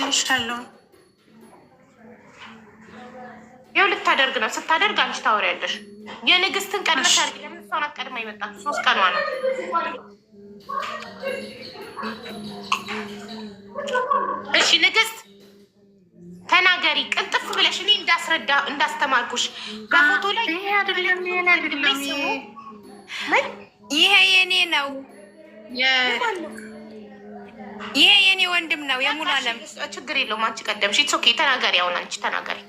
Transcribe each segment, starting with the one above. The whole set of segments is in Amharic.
እልሻለሁ። ይኸው ልታደርግ ነው። ስታደርግ አንቺ ታወሪያለሽ። የንግስትን ቀድመሽ አድርጊ። ለምን እሷ ናት ቀድማ ይመጣል? 3 ቀኗ ነው። እሺ ንግስት ተናገሪ ቅልጥፍ ብለሽ። እኔ እንዳስተማርኩሽ በፎቶ ላይ ይሄ አይደለም ይሄ የኔ ነው። ይሄ የኔ ወንድም ነው። የሙሉ አለም ችግር የለውም። አንቺ ቀደምሽ። ኦኬ ተናገሪ። አሁን አንቺ ተናገሪ።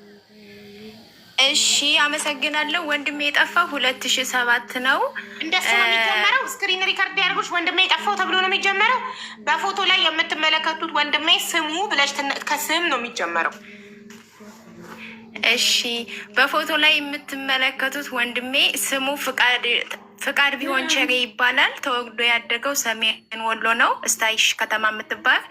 እሺ አመሰግናለሁ። ወንድሜ የጠፋው 2007 ነው። እንደሱ ነው የሚጀመረው። ስክሪን ሪከርድ ያደርጉሽ ወንድሜ የጠፋው ተብሎ ነው የሚጀመረው። በፎቶ ላይ የምትመለከቱት ወንድሜ ስሙ ብለሽ ከስም ነው የሚጀመረው። እሺ በፎቶ ላይ የምትመለከቱት ወንድሜ ስሙ ፍቃድ ቢሆን ቸሬ ይባላል። ተወልዶ ያደገው ሰሜን ወሎ ነው፣ እስታይሽ ከተማ የምትባል።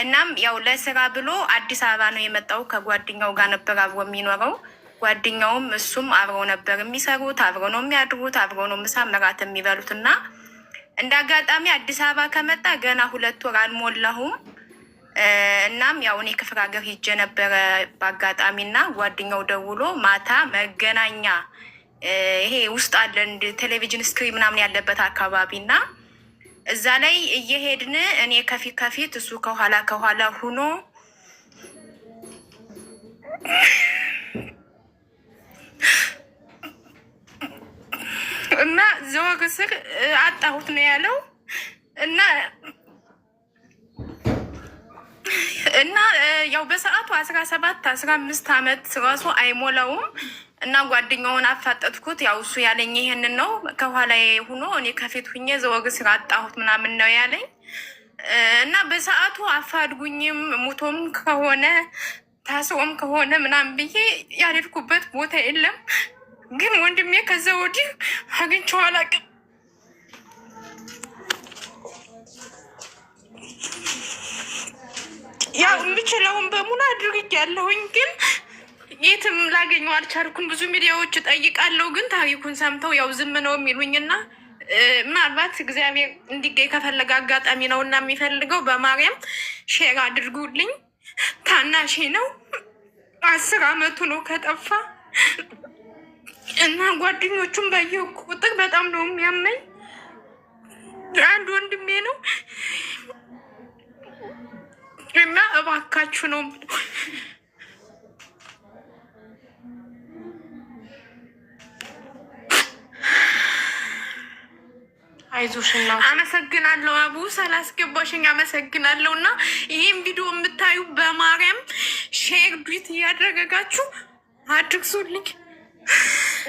እናም ያው ለስራ ብሎ አዲስ አበባ ነው የመጣው። ከጓደኛው ጋር ነበር አብሮ የሚኖረው። ጓደኛውም እሱም አብረው ነበር የሚሰሩት፣ አብረው ነው የሚያድሩት፣ አብረው ነው ምሳ እራት የሚበሉት። እና እንደ አጋጣሚ አዲስ አበባ ከመጣ ገና 2 ወር አልሞላሁም። እናም ያው እኔ ክፍለ ሀገር ሄጄ ነበረ በአጋጣሚ እና ጓደኛው ደውሎ ማታ መገናኛ ይሄ ውስጥ አለ እንደ ቴሌቪዥን ስክሪን ምናምን ያለበት አካባቢ እና እዛ ላይ እየሄድን እኔ ከፊት እሱ ከኋላ ሁኖ እና ዘወግ ስር አጣሁት ነው ያለው እና ያው በሰዓቱ 17-15 ዓመት ራሱ አይሞላውም። እና ጓደኛውን አፋጠጥኩት። ያው እሱ ያለኝ ይሄንን ነው። ከኋላ ሁኖ እኔ ከፊት ሁኜ ዘወግ ስራ አጣሁት ምናምን ነው ያለኝ። እና በሰዓቱ አፋድጉኝም ሙቶም ከሆነ ታስሮም ከሆነ ምናምን ብዬ ያልሄድኩበት ቦታ የለም። ግን ወንድሜ ከዛ ወዲህ አግኝቼው አላውቅም። ያው የምችለውን በሙሉ አድርጌያለሁኝ፣ ግን የትም ላገኘው አልቻልኩም። ብዙ ሚዲያዎች እጠይቃለሁ፣ ግን ታሪኩን ሰምተው ያው ዝም ነው የሚሉኝና ምናልባት እግዚአብሔር እንዲገኝ ከፈለገ አጋጣሚ ነው እና የሚፈልገው በማርያም ሼር አድርጉልኝ። ታናሼ ነው፣ 10 ዓመቱ ነው ከጠፋ እና ጓደኞቹም ባየው ቁጥር በጣም ነው የሚያመኝ። አንድ ወንድሜ ነው እና እባካችሁ ነው አይዞሽና አመሰግናለሁ። አቡ ስላስገባሽኝ አመሰግናለሁ። እና ይሄን ቪዲዮ የምታዩ በማርያም ሼር ቢት እያደረጋችሁ አድርሱልኝ።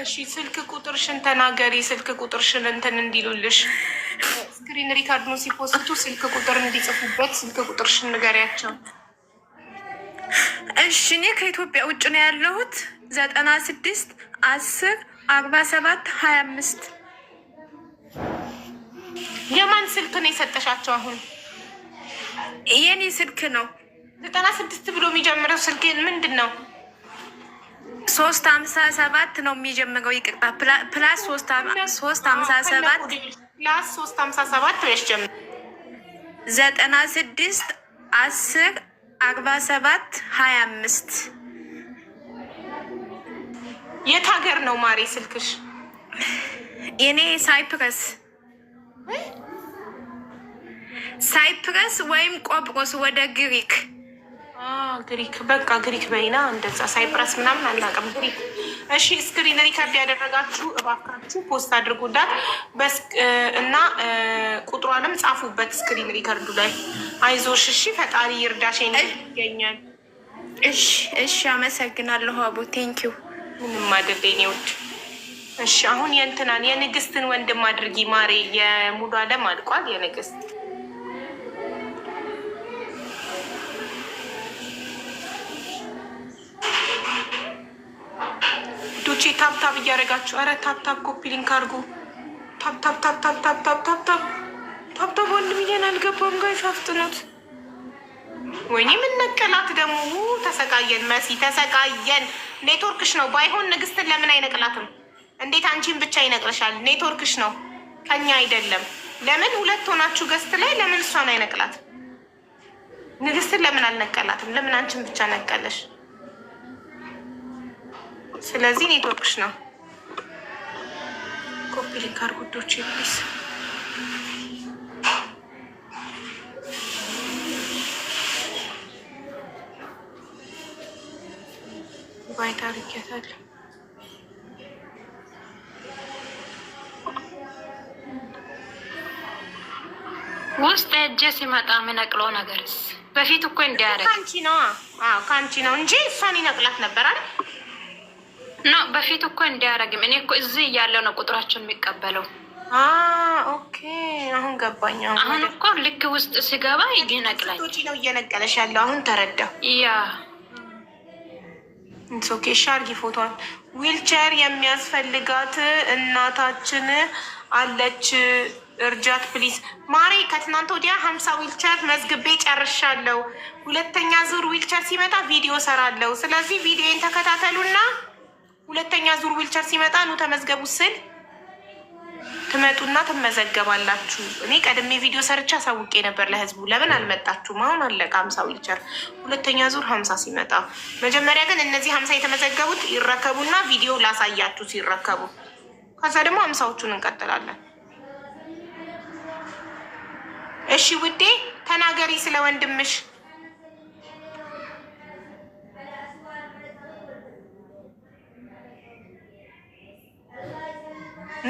እሺ ስልክ ቁጥርሽን ተናገሪ። ስልክ ቁጥርሽን እንትን እንዲሉልሽ ስክሪን ሪካርዱን ሲፖስቱ ስልክ ቁጥር እንዲጽፉበት ስልክ ቁጥርሽን ንገሪያቸው። እሺ እኔ ከኢትዮጵያ ውጭ ነው ያለሁት። 96 10 47 25 የማን ስልክ ነው የሰጠሻቸው? አሁን የኔ ስልክ ነው። 96 ብሎ የሚጀምረው ስልክ ምንድን ነው? 357 ነው የሚጀምረው። ይቅርታ ፕላስ 357 ፕላስ 357 ብለሽ ጀምር። 96 10 47 25 የት ሀገር ነው ማሬ ስልክሽ? የኔ ሳይፕረስ ወይም ቆጵሮስ ወደ ግሪክ። ግሪክ በቃ ግሪክ በይና እንደዛ ሳይፕረስ ምናምን አናውቅም፣ ግሪክ። እሺ ስክሪን ሪካርድ ያደረጋችሁ እባካችሁ ፖስት አድርጉላት እና ቁጥሯንም ጻፉበት ስክሪን ሪካርዱ ላይ። አይዞሽ እሺ፣ ፈጣሪ ይርዳሽ ይገኛል። እሺ አመሰግናለሁ አቡ ቴንኪው። ምንም አይደል የኔ ውድ። እሺ አሁን የእንትናን የንግስትን ወንድም አድርጊ ማሬ። የሙሉ አለም አልቋል። የንግስት ዶቼ ታብታብ እያደረጋችሁ፣ ኧረ ታብታብ ኮፒ ሊንክ አድርጉ። ታብታብ ወንድምዬን አልገባም ጋይስ አፍጥኑት። ወይኔ የምነቀላት ደግሞ ተሰቃየን። መሲ ተሰቃየን። ኔትወርክሽ ነው። ባይሆን ንግስትን ለምን አይነቅላትም? እንዴት አንቺን ብቻ ይነቅልሻል? ኔትወርክሽ ነው ከኛ አይደለም። ለምን 2 ሆናችሁ ገስት ላይ ለምን እሷን አይነቅላት? ንግስትን ለምን አልነቀላትም? ለምን አንቺን ብቻ ነቀለሽ? ስለዚህ ኔትወርክሽ ነው። ኮፒ ሊንክ አድርጉ ፕሊዝ። ባይት አድርጊያታለሁ። ውስጥ እጀ ሲመጣ የምነቅለው ነገርስ በፊት እኮ እንዲያደርግ ከአንቺ ነው። አዎ ከአንቺ ነው እንጂ እሷን ይነቅላት ነበር አይደል? ነው በፊት እኮ እንዲያደርግም እኔ እኮ እዚህ እያለው ነው ቁጥራቸውን የሚቀበለው። ኦኬ አሁን ገባኝ። አሁን እኮ ልክ ውስጥ ሲገባ ይነቅላል። ነው እየነቀለሽ ያለው አሁን ተረዳሁ። ያ ኦኬ ሻርጊ ፎቶን ዊልቸር የሚያስፈልጋት እናታችን አለች፣ እርጃት ፕሊዝ። ማሬ ከትናንት ወዲያ 50 ዊልቸር መዝግቤ ጨርሻለሁ። ሁለተኛ ዙር ዊልቸር ሲመጣ ቪዲዮ ሰራለሁ። ስለዚህ ቪዲዮን ተከታተሉና ሁለተኛ ዙር ዊልቸር ሲመጣ ኑ ተመዝገቡ ስል ትመጡና ትመዘገባላችሁ። እኔ ቀድሜ ቪዲዮ ሰርቻ አሳውቄ ነበር ለህዝቡ። ለምን አልመጣችሁም? አሁን አለቀ 50 ዊልቸር። ሁለተኛ ዙር 50 ሲመጣ፣ መጀመሪያ ግን እነዚህ 50 የተመዘገቡት ይረከቡና ቪዲዮ ላሳያችሁ ሲረከቡ፣ ከዛ ደግሞ 50ዎቹን እንቀጥላለን። እሺ ውዴ ተናገሪ ስለ ወንድምሽ።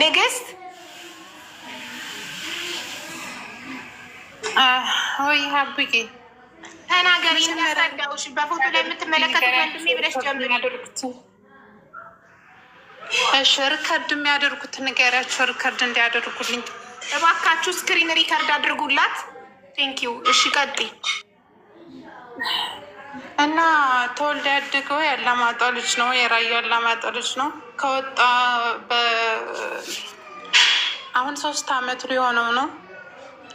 ንግስት ወይ ሀብዬ ተናገሪ። እናስረዳውሽ። በፎቶ ላይ የምትመለከቱት ወንድሜ ብለሽ ጀምሪ። እሺ ሪከርድ የሚያደርጉት ንገሪያቸው፣ ሪከርድ እንዲያደርጉልኝ እባካችሁ። ስክሪን ሪከርድ አድርጉላት። ቴንኪዩ። እሺ ቀጥይ። እና ተወልደ ያደገው ያላማጣ ልጅ ነው፣ የራያ ያላማጣ ልጅ ነው። ከወጣ አሁን 3 አመት ሊሆነው ነው።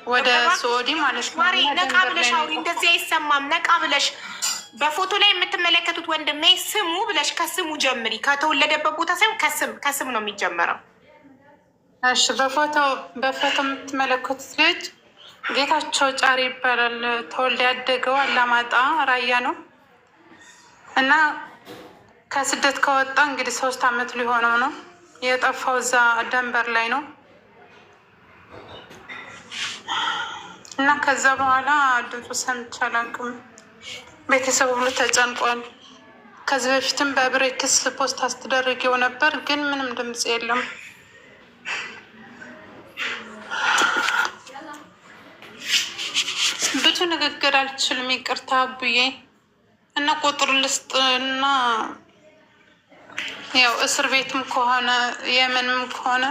ወደ ሳዑዲ ማለት ነው። ማሪ ነቃ ብለሽ አውሪ። እንደዚህ አይሰማም። ነቃ ብለሽ በፎቶ ላይ የምትመለከቱት ወንድሜ ስሙ ብለሽ ከስሙ ጀምሪ። ከተወለደበት ቦታ ሳይሆን ከስም ነው የሚጀመረው። እሺ በፎቶ የምትመለከቱት ልጅ ጌታቸው ጫሪ ይባላል። ተወልደ ያደገው አላማጣ ራያ ነው እና ከስደት ከወጣ እንግዲህ 3 አመት ሊሆነው ነው። የጠፋው እዛ ደንበር ላይ ነው እና ከዛ በኋላ ድምፁ ሰምቼ አላውቅም። ቤተሰቡ ሁሉ ተጨንቋል። ከዚህ በፊትም በብሬክስ ፖስት አስተደረገው ነበር፣ ግን ምንም ድምፅ የለም። ብዙ ንግግር አልችልም፣ ይቅርታ አቡዬ። እና ቁጥር ልስጥ እና ያው እስር ቤትም ከሆነ የምንም ከሆነ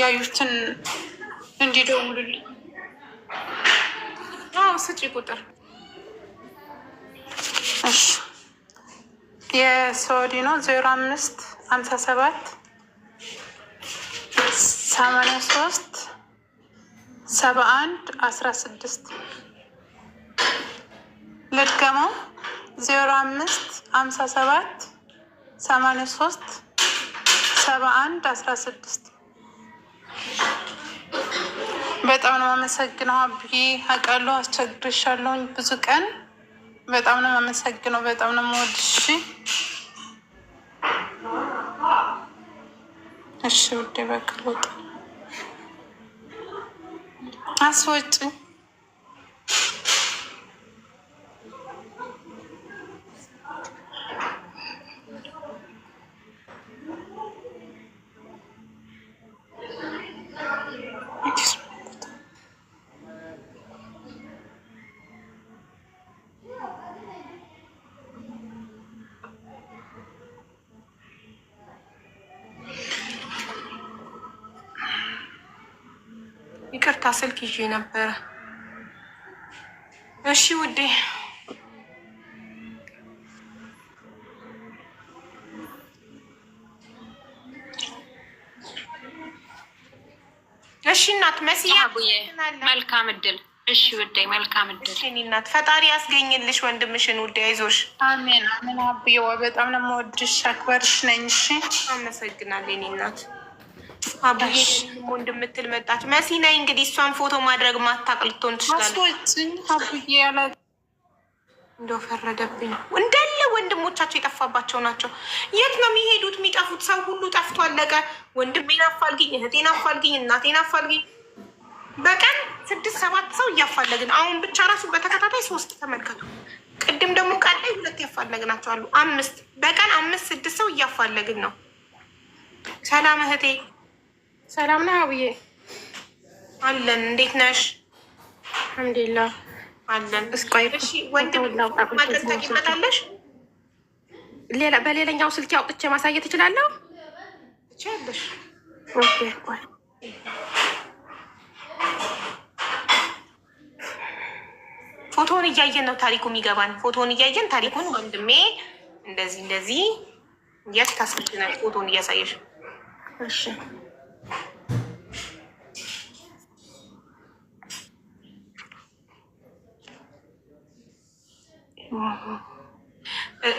ያዩትን እንዲደውሉልኝ። ስጪ ቁጥር። እሺ የሳዑዲ ነው 0557 83 71 16 ልድገመው 0557 83 71 16 በጣም ነው የማመሰግነው አብዬ። አውቃለሁ አስቸግርሻለሁኝ ብዙ ቀን። በጣም ነው የማመሰግነው። በጣም ነው የምወድሽ። እሺ ውዴ በቃ ወጣ አስወጪ። ይቅርታ ስልክ ይዤ ነበረ። እሺ ውዴ እሺ እናት መስያ መልካም እድል። እሺ ውዴ መልካም እድል። እሺ እናት ፈጣሪ ያስገኝልሽ ወንድምሽን ውዴ፣ አይዞሽ። አሜን አሜን አብዬ። በጣም ነው የምወድሽ፣ አክባርሽ ነኝ። እሺ አመሰግናለሁ የኔ እናት። አቡዬ ወንድም የምትል መጣች። መሲ ነይ እንግዲህ። እሷን ፎቶ ማድረግ ማታቅ ልትሆን ትችላለች። አስወጪኝ አቡዬ ያለ እንደው ፈረደብኝ። እንዳለ ወንድሞቻቸው የጠፋባቸው ናቸው። የት ነው የሚሄዱት? የሚጠፉት ሰው ሁሉ ጠፍቶ አለቀ። ወንድሜን አፋልግኝ፣ እህቴን አፋልግኝ፣ እናቴን አፋልግኝ። በቀን 6-7 ሰው እያፋለግን አሁን ብቻ ራሱ በተከታታይ 3 ተመልከቱ። ቅድም ደግሞ ቀን ላይ 2 ያፋለግናቸው አሉ። 5 በቀን 5-6 ሰው እያፋለግን ነው። ሰላም እህቴ። ሰላም ነው አብዬ። አለን። እንዴት ነሽ? አልሐምዱሊላህ አለን። እስቆይ እሺ ወንድም ማድረግ ታውቂበታለሽ? በሌላኛው ስልክ አውጥቼ ማሳየት እችላለሁ? ትችያለሽ። ኦኬ ቆይ ፎቶውን እያየን ነው ታሪኩ የሚገባን። ፎቶውን እያየን ታሪኩን ወንድሜ እንደዚህ እንደዚህ የት ታስልናል? ፎቶውን እያሳየሽ እሺ።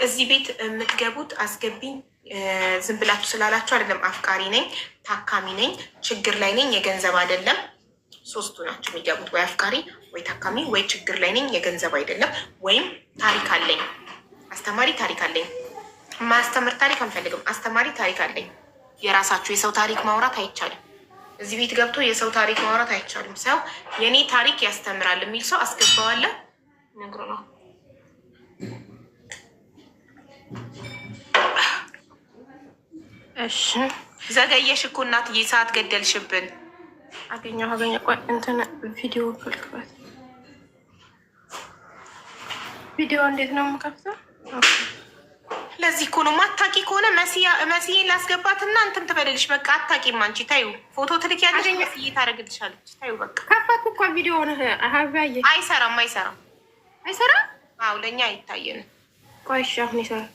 እዚህ ቤት የምትገቡት አስገቢኝ ዝም ብላችሁ ስላላችሁ አይደለም። አፍቃሪ ነኝ፣ ታካሚ ነኝ፣ ችግር ላይ ነኝ፣ የገንዘብ አይደለም። 3ቱ ናቸው የሚገቡት። ወይ አፍቃሪ፣ ወይ ታካሚ፣ ወይ ችግር ላይ ነኝ፣ የገንዘብ አይደለም። ወይም ታሪክ አለኝ፣ አስተማሪ ታሪክ አለኝ። ማስተምር ታሪክ አንፈልግም፣ አስተማሪ ታሪክ አለኝ። የራሳችሁ የሰው ታሪክ ማውራት አይቻልም። እዚህ ቤት ገብቶ የሰው ታሪክ ማውራት አይቻልም። ሰው የኔ ታሪክ ያስተምራል የሚል ሰው አስገባዋለሁ። ነግሮ ነው። እሺ ዘገየሽ እኮ እናትዬ፣ ሰዓት ገደልሽብን። አገኘሁ። ቆይ እንትን ቪዲዮ ክልክበት። ቪዲዮ እንዴት ነው የምከፍተው? ለዚህ እኮ ነው ማታቂ ከሆነ መሲዬን ላስገባትና እንትን ትበልልሽ። በቃ አታቂም አንቺ። ታዩ ፎቶ ትልኪያለሽ፣ መስዬ ታደርግልሻለች። ታዩ በቃ ከፈቱ እኮ ቪዲዮ ሆነ ሀቢያየ። አይሰራም አይሰራም አይሰራም። አዎ ለእኛ አይታየንም። ቆይ እሺ አሁን ይሰራል።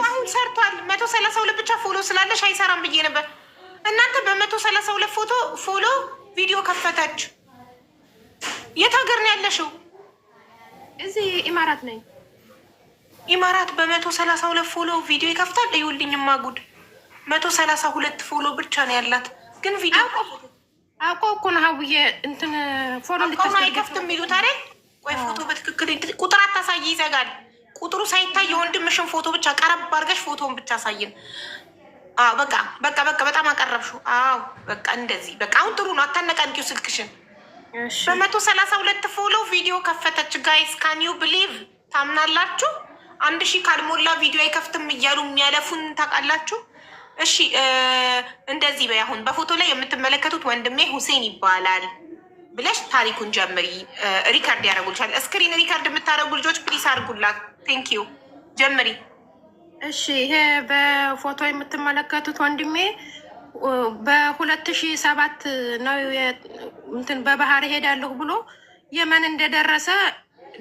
አሁን ሰርቷል። 132 ብቻ ፎሎ ስላለሽ አይሰራም ብዬ ነበር። እናንተ በ132 ፎሎ ቪዲዮ ከፈተች። የት ሀገር ነው ያለሽው? እዚህ ኢማራት ነኝ። ኢማራት በ132 ፎሎ ቪዲዮ ይከፍታል? እዩልኝማ ጉድ። 132 ፎሎ ብቻ ነው ያላት፣ ግን ቪዲዮ አውቆ እኮ ነው ሀቡዬ እንትን ፎሎ አይከፍትም የሚሉት አይደል? ቆይ ፎቶ በትክክል ቁጥር አታሳይ፣ ይዘጋል። ቁጥሩ ሳይታይ የወንድምሽን ፎቶ ብቻ ቀረብ አድርገሽ ፎቶውን ብቻ አሳይን። በቃ በቃ በቃ በጣም አቀረብሽው። አዎ በቃ እንደዚህ በቃ አሁን ጥሩ ነው። አታነቃንቂው ስልክሽን። በ132 ፎሎ ቪዲዮ ከፈተች። ጋይስ ካን ዩ ብሊቭ? ታምናላችሁ? 1000 ካልሞላ ቪዲዮ አይከፍትም እያሉ የሚያለፉን ታውቃላችሁ? እሺ እንደዚህ በይ። አሁን በፎቶ ላይ የምትመለከቱት ወንድሜ ሁሴን ይባላል ብለሽ ታሪኩን ጀምሪ። ሪካርድ ያደረጉልሻል። ስክሪን ሪካርድ የምታደርጉ ልጆች ፕሊስ አድርጉላት። ቴንክ ዩ። ጀምሪ። እሺ ይሄ በፎቶ የምትመለከቱት ወንድሜ በ2007 ነው እንትን በባህር ሄዳለሁ ብሎ የመን እንደደረሰ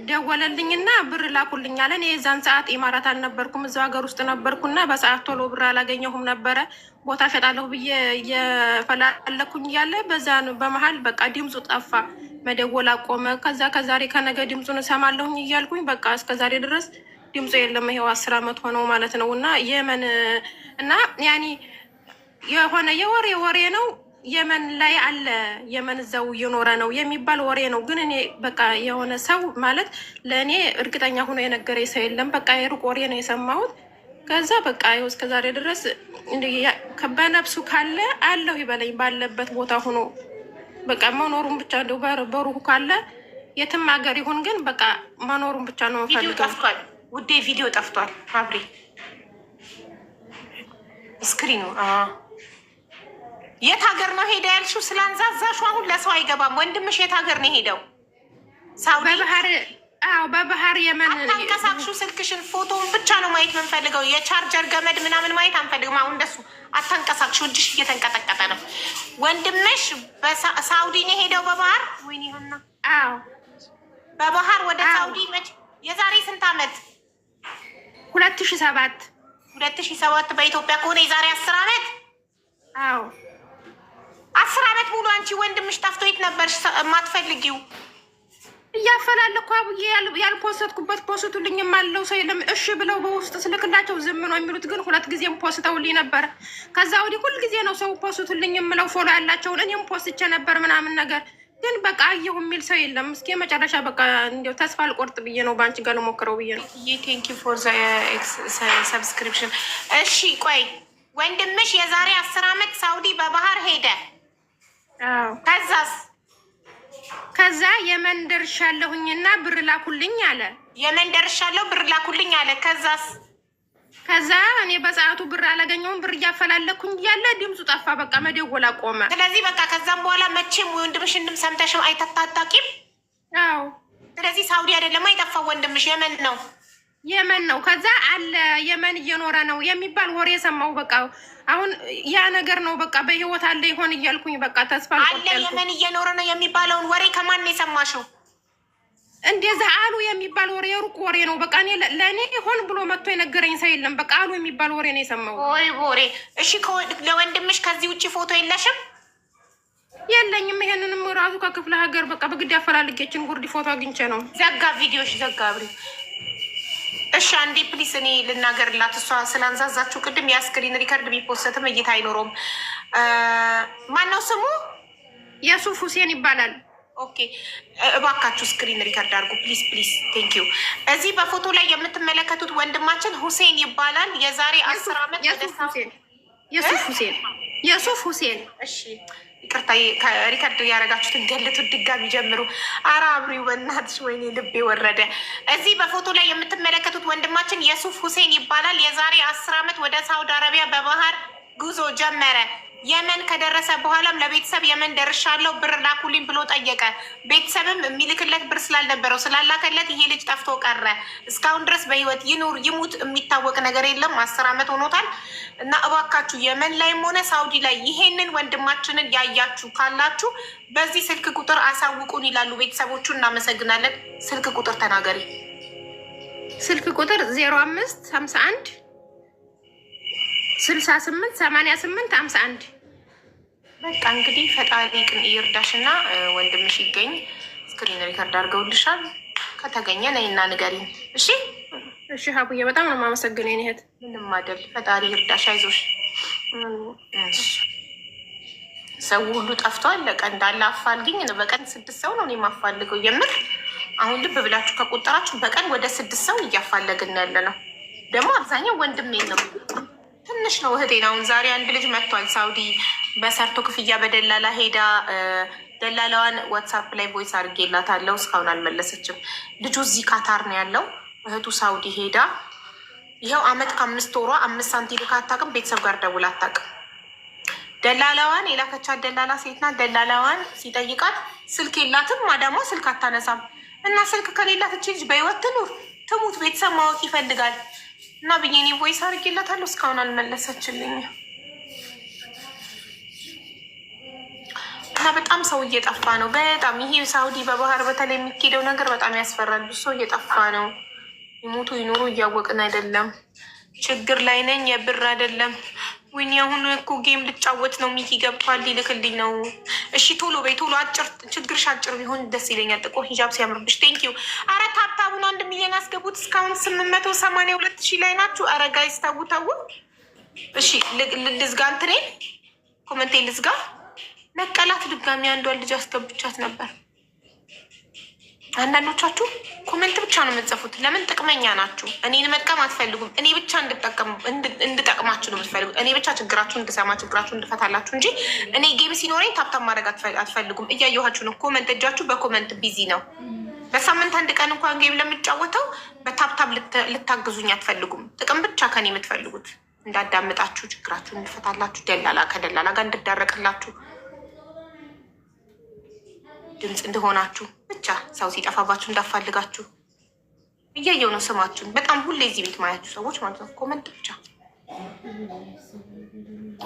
ደወለልኝና ብር ላኩልኝ አለ። እኔ የዛን ሰዓት ኢማራት አልነበርኩም፣ እዛው ሀገር ውስጥ ነበርኩና በሰዓት ቶሎ ብር አላገኘሁም ነበረ። ቦታ ሸጣለሁ ብዬ እየፈላለኩኝ እያለ በመሀል በቃ ድምፁ ጠፋ፣ መደወል አቆመ። ከዛ ከዛሬ ከነገ ድምፁን እሰማለሁኝ እያልኩኝ በቃ እስከዛሬ ድረስ ድምፁ የለም። ይሄው 10 ዓመት ሆነው ማለት ነው። እና የመን እና ያኔ የሆነ የወሬ ነው የመን ላይ አለ፣ የመን እዛው እየኖረ ነው የሚባል ወሬ ነው። ግን እኔ በቃ የሆነ ሰው ማለት ለእኔ እርግጠኛ ሆኖ የነገረኝ ሰው የለም። በቃ የሩቅ ወሬ ነው የሰማሁት። ከዛ በቃ ይኸው እስከዛሬ ድረስ በነፍሱ ካለ አለሁ ይበለኝ፣ ባለበት ቦታ ሆኖ በቃ መኖሩን ብቻ እንደው በሩሁ ካለ የትም ሀገር ይሁን፣ ግን በቃ መኖሩን ብቻ ነው ፈልገው። ቪዲዮ ጠፍቷል ውዴ፣ ቪዲዮ ጠፍቷል። አብሬ ስክሪኑ የት ሀገር ነው ሄደ ያልሽው? ስላንዛዛሹ አሁን ለሰው አይገባም። ወንድምሽ የት ሀገር ነው ሄደው? ሳውዲ በባህር የመን። አታንቀሳቅሹ ስልክሽን፣ ፎቶውን ብቻ ነው ማየት የምንፈልገው። የቻርጀር ገመድ ምናምን ማየት አንፈልግም። አሁን እንደሱ አታንቀሳቅሹ፣ እጅሽ እየተንቀጠቀጠ ነው። ወንድምሽ ሳውዲ ነው ሄደው በባህር? ወይኔ ሆና በባህር ወደ ሳውዲ መች? የዛሬ ስንት ዓመት? 2007 2007 በኢትዮጵያ ከሆነ የዛሬ 10 ዓመት። አዎ 10 ዓመት ሙሉ አንቺ ወንድምሽ ጠፍቶ የት ነበር የማትፈልጊው? እያፈላለኩ አቡዬ ያልፖስትኩበት ፖስቱልኝም አለው ሰው የለም። እሺ ብለው በውስጥ ስልክላቸው ዝም ነው የሚሉት። ግን 2 ጊዜም ፖስተውልኝ ነበረ። ከዛ ወዲህ ሁልጊዜ ነው ሰው ፖስቱልኝ የምለው ፎሎ ያላቸውን። እኔም ፖስትቼ ነበር ምናምን ነገር። ግን በቃ አየሁ የሚል ሰው የለም። እስኪ መጨረሻ በቃ እንዲያው ተስፋ አልቆርጥ ብዬ ነው በአንቺ ጋር ልሞክረው ብዬ ነው። ቴንክ ዩ ፎር ሰብስክሪፕሽን። እሺ ቆይ ወንድምሽ የዛሬ 10 ዓመት ሳውዲ በባህር ሄደ። ከዛ የመን ደርሻለሁኝና ብር ላኩልኝ አለ። የመን ደርሻለሁ ብር ላኩልኝ አለ። ከዛ እኔ በሰዓቱ ብር አላገኘውም። ብር እያፈላለኩኝ እያለ ድምፁ ጠፋ። በቃ መደወል አቆመ። ስለዚህ በቃ ከዛም በኋላ መቼም ወንድምሽንም ሰምተሽም አይታጣቂም። አዎ። ስለዚህ ሳውዲ አይደለም አይጠፋው ወንድምሽ የመን ነው። ከዛ አለ የመን እየኖረ ነው የሚባል ወሬ ሰማሁ። በቃ አሁን ያ ነገር ነው በቃ በህይወት አለ ይሆን እያልኩኝ በቃ ተስፋ አለ የመን እየኖረ ነው የሚባለውን ወሬ ከማን ነው የሰማሽው? እንደዛ አሉ የሚባል ወሬ የሩቅ ወሬ ነው። በቃ እኔ ለእኔ ሆን ብሎ መጥቶ የነገረኝ ሰው የለም። በቃ አሉ የሚባል ወሬ ነው የሰማው። ወሬ። እሺ ለወንድምሽ ከዚህ ውጭ ፎቶ የለሽም? የለኝም። ይሄንንም ራሱ ከክፍለ ሀገር በቃ በግድ ያፈላልጌችን ጉርድ ፎቶ አግኝቼ ነው። ዘጋ ቪዲዮሽ ዘጋ አብሪ። እሺ አንዴ ፕሊስ እኔ ልናገርላት። እሷ ስላንዛዛችሁ ቅድም የስክሪን ሪከርድ ቢፖስትም እይታ አይኖረውም። ማነው ስሙ? የሱፍ ሁሴን ይባላል። ኦኬ እባካችሁ ስክሪን ሪከርድ አድርጉ ፕሊስ ፕሊስ። ቴንክ ዩ። እዚህ በፎቶ ላይ የምትመለከቱት ወንድማችን ሁሴን ይባላል። የዛሬ 10 ዓመት የሱፍ ሁሴን። እሺ ይቅርታ ሪከርድ ያደረጋችሁትን ገልቱት ድጋሚ ጀምሩ። ኧረ አብሪው በእናትሽ ወይኔ ልቤ ወረደ። እዚህ በፎቶ ላይ የምትመለከቱት ወንድማችን የሱፍ ሁሴን ይባላል። የዛሬ 10 ዓመት ወደ ሳውዲ አረቢያ በባህር ጉዞ ጀመረ። የመን ከደረሰ በኋላም ለቤተሰብ የመን ደርሻለሁ ብር ላኩልኝ ብሎ ጠየቀ። ቤተሰብም የሚልክለት ብር ስላልነበረው ስላላከለት ይሄ ልጅ ጠፍቶ ቀረ። እስካሁን ድረስ በህይወት ይኑር ይሙት የሚታወቅ ነገር የለም። 10 ዓመት ሆኖታል። እና እባካችሁ የመን ላይም ሆነ ሳውዲ ላይ ይሄንን ወንድማችንን ያያችሁ ካላችሁ በዚህ ስልክ ቁጥር አሳውቁን ይላሉ ቤተሰቦቹ። እናመሰግናለን። ስልክ ቁጥር ተናገሪ። ስልክ ቁጥር 0551 68 88 51። በቃ እንግዲህ ፈጣሪ ቅን ይርዳሽ እና ወንድምሽ ይገኝ። ስክሪን ሪከርድ አድርገውልሻል። ከተገኘ ነይና ንገሪኝ። እሺ እሺ። ሀቡዬ በጣም ነው የማመሰግነው የእኔ እህት። ምንም አይደል። ፈጣሪ ይርዳሽ። አይዞሽ። ሰው ሁሉ ጠፍቷል። ለቀን እንዳለ አፋልግኝ። በቀን 6 ሰው ነው የማፋልገው። የምር አሁን ልብ ብላችሁ ከቆጠራችሁ በቀን ወደ 6 ሰው እያፋለግን ያለ ነው። ደግሞ አብዛኛው ወንድሜ ነው። ትንሽ ነው እህቴን። አሁን ዛሬ አንድ ልጅ መጥቷል። ሳውዲ በሰርቶ ክፍያ በደላላ ሄዳ ደላላዋን ዋትሳፕ ላይ ቮይስ አድርጌላታለሁ። እስካሁን አልመለሰችም። ልጁ እዚህ ካታር ነው ያለው። እህቱ ሳውዲ ሄዳ ይኸው 1 ዓመት ከ5 ወሯ 5 ሳንቲም ልካ አታውቅም። ቤተሰብ ጋር ደውላ አታውቅም። ደላላዋን የላከቻት ደላላ ሴትና ደላላዋን ሲጠይቃት ስልክ የላትም። ማዳሟ ስልክ አታነሳም። እና ስልክ ከሌላት እቺ ልጅ በህይወት ትኑር ትሙት ቤተሰብ ማወቅ ይፈልጋል። እና ብዬ እኔ ቮይስ አድርጌላታለሁ። እስካሁን አልመለሰችልኝ። እና በጣም ሰው እየጠፋ ነው። በጣም ይሄ ሳውዲ በባህር በተለይ የሚኬደው ነገር በጣም ያስፈራል። ብዙ ሰው እየጠፋ ነው። ይሞቱ ይኑሩ እያወቅን አይደለም። ችግር ላይ ነኝ። የብር አይደለም። ወይኔ አሁን እኮ ጌም ልጫወት ነው። ሚኪ ገብቷል ሊልክልኝ ነው። እሺ ቶሎ በይ ቶሎ። አጭር ችግርሽ አጭር ቢሆን ደስ ይለኛል። ጥቁር ሂጃብ ሲያምርብሽ። ቴንክ ዩ። አረ ታብታቡን 1 ሚሊዮን አስገቡት። እስካሁን 882,000 ላይ ናችሁ። አረ ጋይስ ተው ተው። እሺ ልዝጋ እንትኔ ኮመንቴ ልዝጋ። ነቀላት ድጋሚ አንዷን ልጅ አስገብቻት ነበር። አንዳንዶቻችሁ ኮመንት ብቻ ነው የምትጽፉት። ለምን? ጥቅመኛ ናችሁ። እኔን መጥቀም አትፈልጉም። እኔ ብቻ እንድጠቅማችሁ ነው የምትፈልጉት። እኔ ብቻ ችግራችሁ እንድሰማ ችግራችሁ እንድፈታላችሁ እንጂ እኔ ጌም ሲኖረኝ ታብታብ ማድረግ አትፈልጉም። እያየኋችሁ ነው። ኮመንት እጃችሁ በኮመንት ቢዚ ነው። በሳምንት 1 ቀን እንኳን ጌም ለምጫወተው በታብታብ ልታግዙኝ አትፈልጉም። ጥቅም ብቻ ከኔ የምትፈልጉት እንዳዳምጣችሁ ችግራችሁ እንድፈታላችሁ ደላላ ከደላላ ጋር እንድዳረቅላችሁ ድምፅ እንደሆናችሁ ብቻ ሰው ሲጠፋባችሁ እንዳፋልጋችሁ እያየው ነው ስማችሁን። በጣም ሁሌ እዚህ ቤት ማያችሁ ሰዎች ማለት ነው። ኮመንት ብቻ።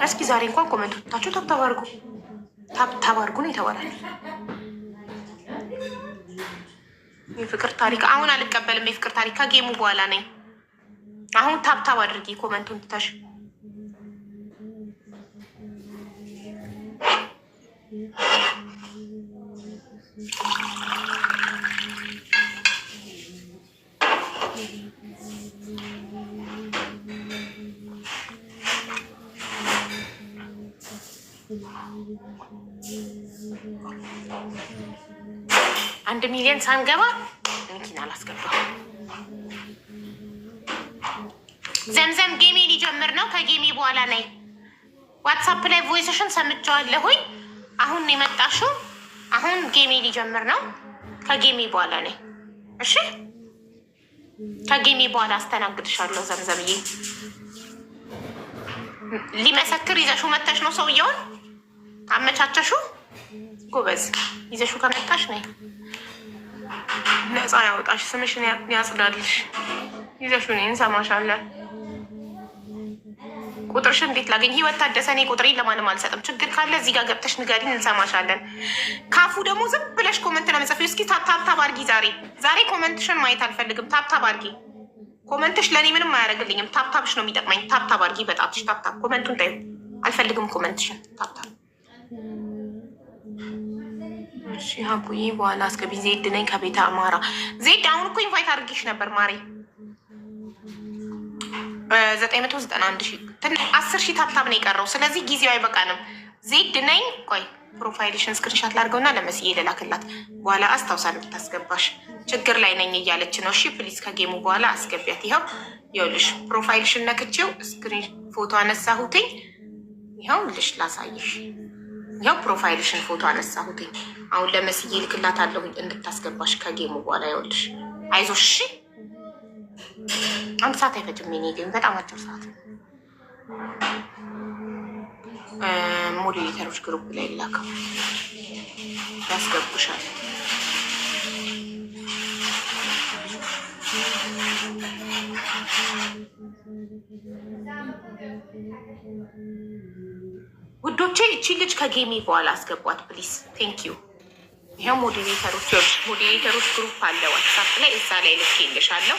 እስኪ ዛሬ እንኳን ኮመንት ወጥታችሁ ታብታብ አድርጉ። ታብታብ አድርጉ ነው የተባላችሁ። የፍቅር ታሪክ አሁን አልቀበልም። የፍቅር ታሪክ ከጌሙ በኋላ ነኝ። አሁን ታብታብ አድርጊ ኮመንቱን ትታሽ። 1 ሚሊዮን ሳንገባ መኪና አላስገባም። ዘምዘም ጌሜ ሊጀምር ነው። ከጌሜ በኋላ ነይ። ዋትሳፕ ላይ ቮይስሽን ሰምቼዋለሁኝ። አሁን የመጣሽው አሁን ጌሜ ሊጀምር ነው። ከጌሜ በኋላ ነይ እሺ። ከጌሜ በኋላ አስተናግድሻለሁ። ዘምዘምዬ ሊመሰክር ይዘሽው መተሽ ነው ሰውየውን አመቻቸሹ። ጎበዝ ይዘሽው ከመጣሽ ነይ። ነፃ ያውጣሽ፣ ስምሽን ያጽዳልሽ። ይዘሽው ነይ፣ እንሰማሻለን። ቁጥርሽን እንዴት ላገኝ? ህይወት ታደሰ። እኔ ቁጥሬን ለማንም አልሰጥም። ችግር ካለ እዚህ ጋር ገብተሽ ንገሪን፣ እንሰማሻለን። ካፉ ደግሞ ዝም ብለሽ ኮመንት ነው የምጽፊው። እስኪ ታብታብ አድርጊ። ዛሬ ኮመንትሽን ማየት አልፈልግም። ታብታብ አድርጊ። ኮመንትሽ ለእኔ ምንም አያደርግልኝም። ታብታብሽ ነው የሚጠቅመኝ። ታብታብ አድርጊ በጣትሽ። ታብታብ ኮመንቱን ታዩ። አልፈልግም ኮመንትሽን። ታብታብ እሺ። ሀቡዬ በኋላ አስገቢ። ዜድ ነኝ ከቤተ አማራ። ዜድ አሁን እኮ ኢንቫይት አድርጌሽ ነበር ማሬ። 991,000 10,000 ታብታብ ነው የቀረው። ስለዚህ ጊዜው አይበቃንም። ዜድ ነኝ። ቆይ ፕሮፋይልሽን ስክሪንሻት ላድርገውና ለመስዬ ልላክላት። በኋላ አስታውሳለሁ ብታስገባሽ። ችግር ላይ ነኝ እያለች ነው። እሺ ፕሊዝ ከጌሙ በኋላ አስገቢያት። ይኸውልሽ ፕሮፋይልሽን ነክቼው ስክሪን ፎቶ አነሳሁትኝ። ይኸው ልሽ ላሳይሽ። ይኸው ፕሮፋይልሽን ፎቶ አነሳሁትኝ። አሁን ለመስዬ ልክላት አለሁ እንድታስገባሽ ከጌሙ በኋላ። ይኸውልሽ አይዞሽ እሺ። 1 ሰዓት አይፈጅም። ኔ ግን በጣም አጭር ሰዓት ነው። ሞዴሬተሮች ግሩፕ ላይ ላከው ያስገቡሻል። ውዶቼ እቺ ልጅ ከጌሜ በኋላ አስገቧት ፕሊስ። ቴንክ ዩ። ይኸው ሞዴሬተሮች ግሩፕ አለ ዋትሳፕ ላይ፣ እዛ ላይ ልኬልሻለሁ።